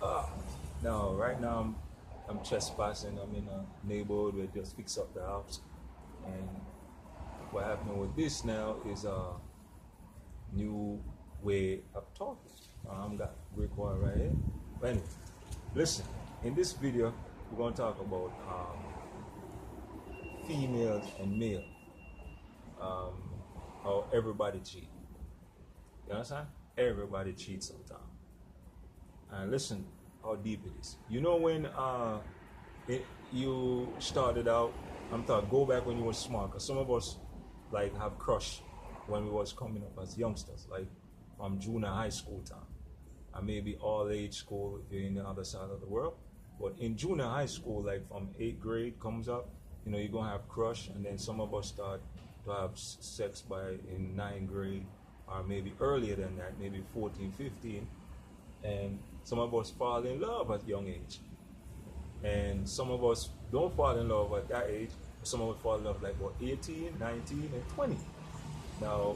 Ah, now, right now, I'm trespassing. I'm in a neighborhood where just fix up the house. And what happened with this now is a new way of talking. I'm got brickwork right here. But anyway, listen, in this video, we're going to talk about females and male, um, how everybody cheat. You understand? Everybody cheats sometimes. And listen how deep it is. You know when you started out, I'm talking, go back when you were small, because some of us like have crush when we was coming up as youngsters, like from junior high school time, and maybe all age school if you're in the other side of the world. But in junior high school, like from 8th grade comes up, you're gonna have crush, and then some of us start to have sex by in 9th grade, or maybe earlier than that, maybe 14, 15, and some of us fall in love at young age, and some of us don't fall in love at that age. Some of us fall in love like what, 18, 19, and 20. Now,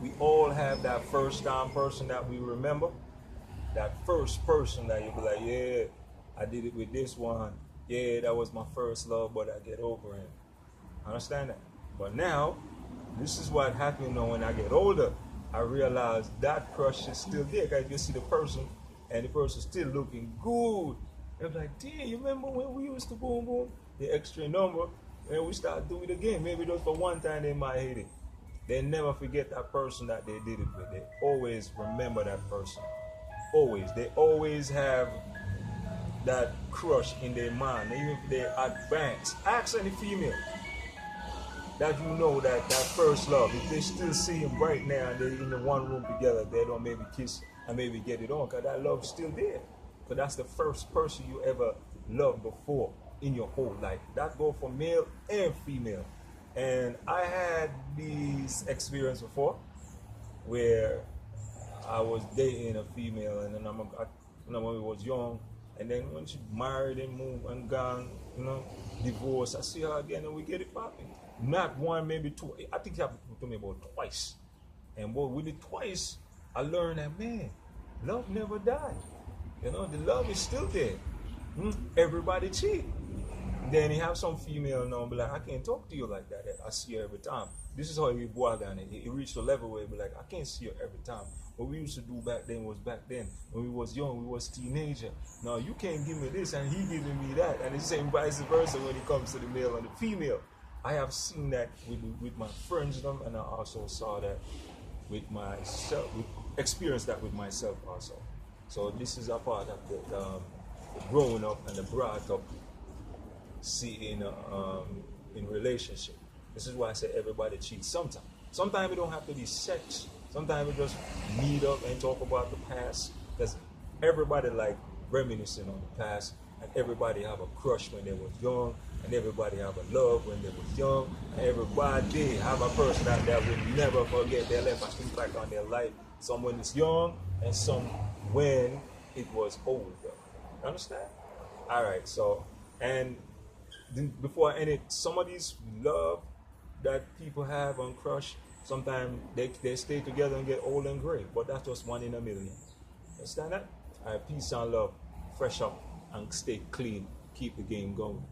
we all have that first time person that we remember, that first person that you'll be like, yeah, I did it with this one. Yeah, that was my first love, but I get over him. Understand that? But now, this is what happened when I get older. I realize that crush is still there. Cause you see the person, and the person still looking good. And I'm like, damn, you remember when we used to boom boom the extra number, and we start doing it again? Maybe just for one time they might hate it. They never forget that person that they did it with. They always remember that person. Always. They always have that crush in their mind. Even if they're advanced. Ask any female that that first love. If they still see him right now and they're in the one room together, they don't maybe kiss and maybe get it on, because that love's still there. Because that's the first person you ever loved before in your whole life. That go for male and female. And I had these experience before where I was dating a female, and then when we was young, and then when she married and moved and gone, divorced, I see her again and we get it popping. Not one, maybe two. I think it happened to me about twice. And boy, with it twice, I learned that, man, love never died. The love is still there. Everybody cheat. Then you have some female now be like, I can't talk to you like that. I see her every time. This is how you go out and it reached a level where it be like, I can't see her every time. What we used to do back then was back then. When we was young, we was teenager. Now you can't give me this and he giving me that. And it's the same vice versa when it comes to the male and the female. I have seen that with my friends, and I also saw that with myself, experienced that with myself also. So this is a part of the growing up and the brought up seeing in relationship. This is why I say everybody cheats sometimes. Sometimes it don't have to be sex. Sometimes we just meet up and talk about the past. Because everybody like reminiscing on the past, and everybody have a crush when they was young, and everybody have a love when they was young, and everybody have a person that they will never forget. They left an impact on their life. Some when it's young, and some when it was older. You understand? All right. So, and before any, some of these love that people have on crush, sometimes they stay together and get old and gray, but that's just one in a million. Understand that? All right, peace and love, fresh up and stay clean, keep the game going.